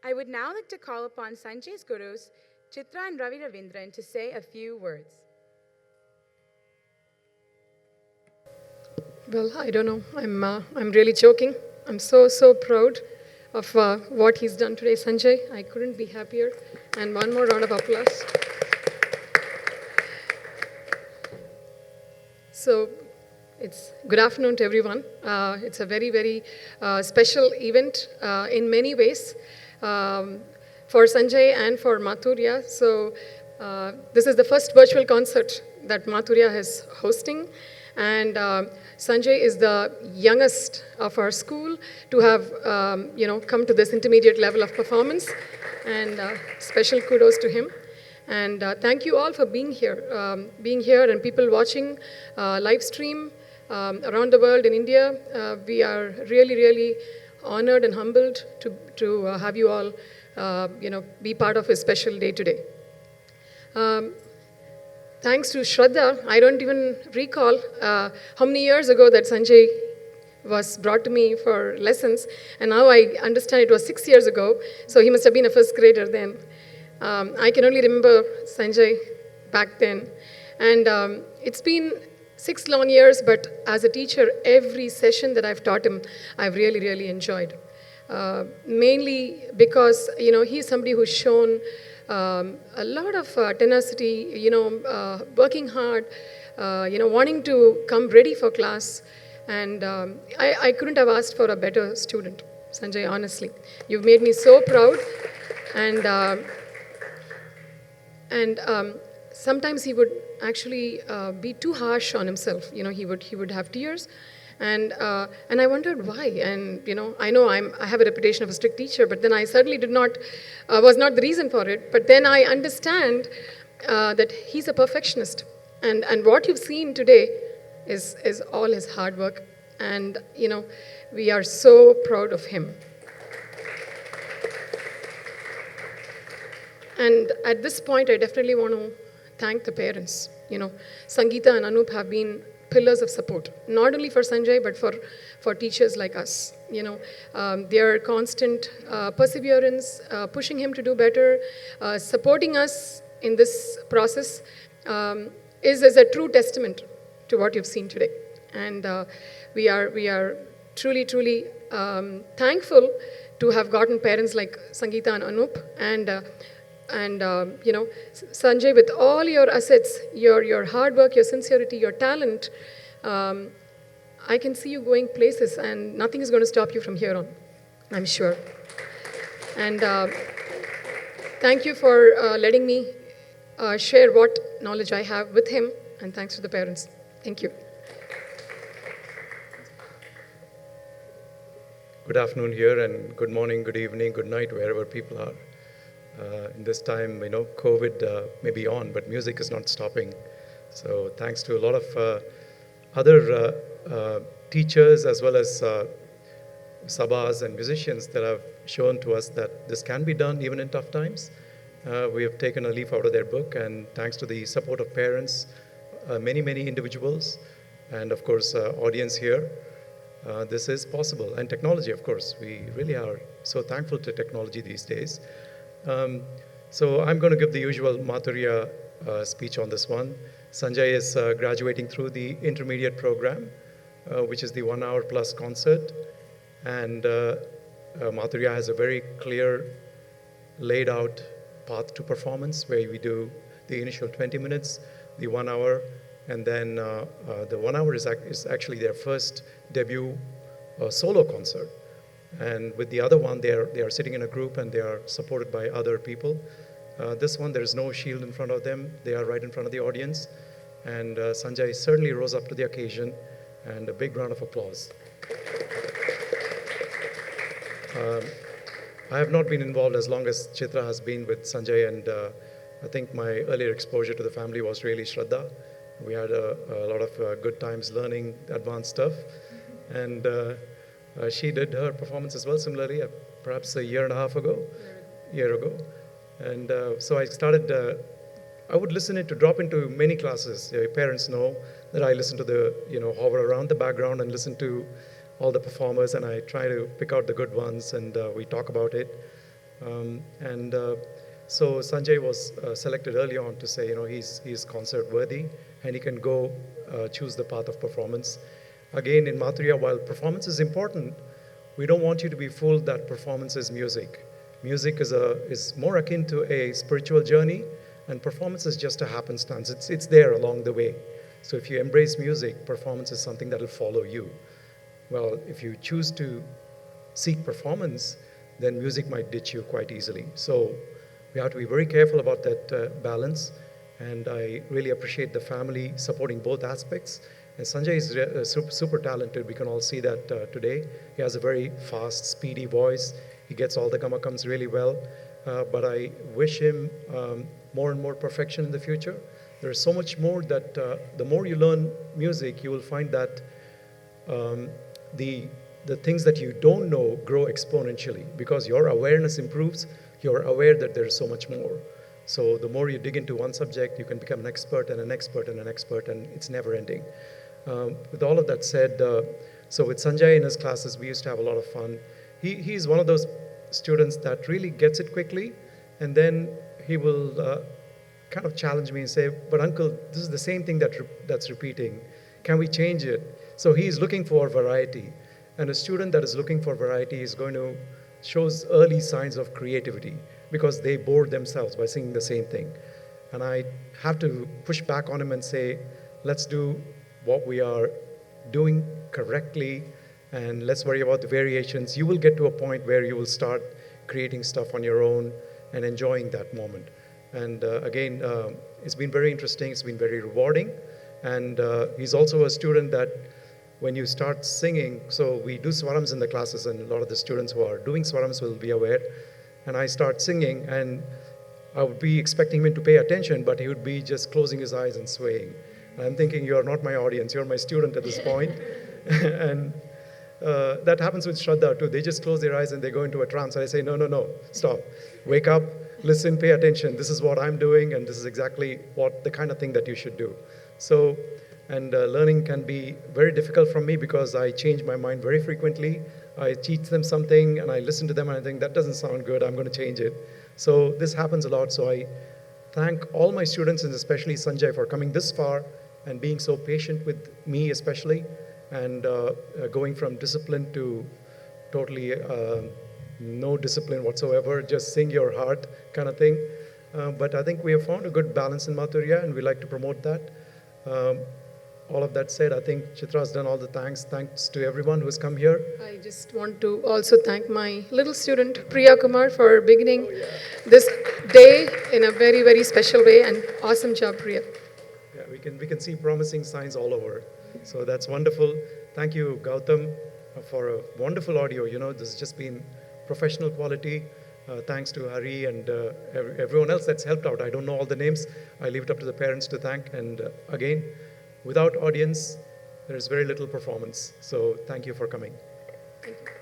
I would now like to call upon Sanjay's gurus, Chitra and Ravi Ravindran, to say a few words. Well, I don't know. I'm really joking. I'm so proud of what he's done today, Sanjay. I couldn't be happier. And one more round of applause. So, it's good afternoon to everyone. It's a very special event in many ways for Sanjay and for Mathurya. So, this is the first virtual concert that Mathurya is hosting. And Sanjay is the youngest of our school to have come to this intermediate level of performance, and special kudos to him. And thank you all for being here and people watching live stream around the world in India. We are really honored and humbled to have you all be part of a special day today. Thanks to Shraddha, I don't even recall how many years ago that Sanjay was brought to me for lessons, and now I understand it was 6 years ago, so he must have been a first grader then. I can only remember Sanjay back then, and it's been 6 long years, but as a teacher, every session that I've taught him, I've really enjoyed. Mainly because, he's somebody who's shown a lot of tenacity, working hard, wanting to come ready for class. And I couldn't have asked for a better student, Sanjay, honestly. You've made me so proud. And sometimes he would actually be too harsh on himself. He would have tears. And I wondered why. And I know I have a reputation of a strict teacher, but then I certainly was not the reason for it. But then I understand that he's a perfectionist, and what you've seen today is all his hard work, and we are so proud of him. And at this point, I definitely want to thank the parents. Sangeeta and Anup have been pillars of support, not only for Sanjay, but for teachers like us. Their constant perseverance, pushing him to do better, supporting us in this process is a true testament to what you've seen today. And we are truly thankful to have gotten parents like Sangeeta and Anup, and Sanjay, with all your assets, your hard work, your sincerity, your talent, I can see you going places, and nothing is going to stop you from here on, I'm sure. And thank you for letting me share what knowledge I have with him, and thanks to the parents. Thank you. Good afternoon here, and good morning, good evening, good night, wherever people are. In this time, COVID may be on, but music is not stopping. So thanks to a lot of other teachers as well as sabas and musicians that have shown to us that this can be done even in tough times. We have taken a leaf out of their book, and thanks to the support of parents, many individuals, and of course audience here, this is possible. And technology, of course, we really are so thankful to technology these days. So I'm going to give the usual Mathurya speech on this one. Sanjay is graduating through the intermediate program, which is the 1 hour plus concert. And Mathurya has a very clear, laid out path to performance, where we do the initial 20 minutes, the 1 hour, and then the 1 hour is actually their first debut solo concert. And with the other one, they are sitting in a group and they are supported by other people. This one, there is no shield in front of them. They are right in front of the audience. And Sanjay certainly rose up to the occasion, and a big round of applause. I have not been involved as long as Chitra has been with Sanjay, and I think my earlier exposure to the family was really Shraddha. We had a lot of good times learning advanced stuff. And she did her performance as well, similarly, perhaps a year ago. And so I started, I would listen to drop into many classes. Parents know that I listen to hover around the background and listen to all the performers, and I try to pick out the good ones, and we talk about it. So Sanjay was selected early on to say, he's concert worthy and he can go choose the path of performance. Again, in Madhurya, while performance is important, we don't want you to be fooled that performance is music. Music is more akin to a spiritual journey, and performance is just a happenstance. It's there along the way. So if you embrace music, performance is something that will follow you. Well, if you choose to seek performance, then music might ditch you quite easily. So we have to be very careful about that balance, and I really appreciate the family supporting both aspects. And Sanjay is super talented. We can all see that today. He has a very fast, speedy voice. He gets all the gamakams really well. But I wish him more and more perfection in the future. There's so much more that the more you learn music, you will find that the things that you don't know grow exponentially because your awareness improves. You're aware that there's so much more. So the more you dig into one subject, you can become an expert and an expert and an expert, and it's never ending. With all of that said, so with Sanjay in his classes, we used to have a lot of fun. He's one of those students that really gets it quickly, and then he will kind of challenge me and say, but uncle, this is the same thing that's repeating. Can we change it? So he's looking for variety. And a student that is looking for variety is going to shows early signs of creativity because they bore themselves by singing the same thing. And I have to push back on him and say, let's do what we are doing correctly, and let's worry about the variations. You will get to a point where you will start creating stuff on your own and enjoying that moment. And again, it's been very interesting, it's been very rewarding. And he's also a student that when you start singing, so we do swarams in the classes, and a lot of the students who are doing swarams will be aware. And I start singing, and I would be expecting him to pay attention, but he would be just closing his eyes and swaying. And I'm thinking, you're not my audience, you're my student at this point. And that happens with Shraddha too. They just close their eyes and they go into a trance. And I say, no, stop. Wake up, listen, pay attention. This is what I'm doing, and this is exactly the kind of thing that you should do. So, and learning can be very difficult for me because I change my mind very frequently. I teach them something and I listen to them and I think, that doesn't sound good, I'm going to change it. So this happens a lot. So I thank all my students, and especially Sanjay, for coming this far and being so patient with me especially, and going from discipline to totally no discipline whatsoever, just sing your heart kind of thing. But I think we have found a good balance in Madhurya, and we like to promote that. All of that said, I think Chitra has done all the thanks. Thanks to everyone who has come here. I just want to also thank my little student, Priya Kumar, for beginning this day in a very, very special way, and awesome job, Priya. Yeah, we can see promising signs all over. So that's wonderful. Thank you, Gautam, for a wonderful audio. This has just been professional quality. Thanks to Hari and everyone else that's helped out. I don't know all the names. I leave it up to the parents to thank. And again, without audience, there is very little performance. So thank you for coming. Thank you.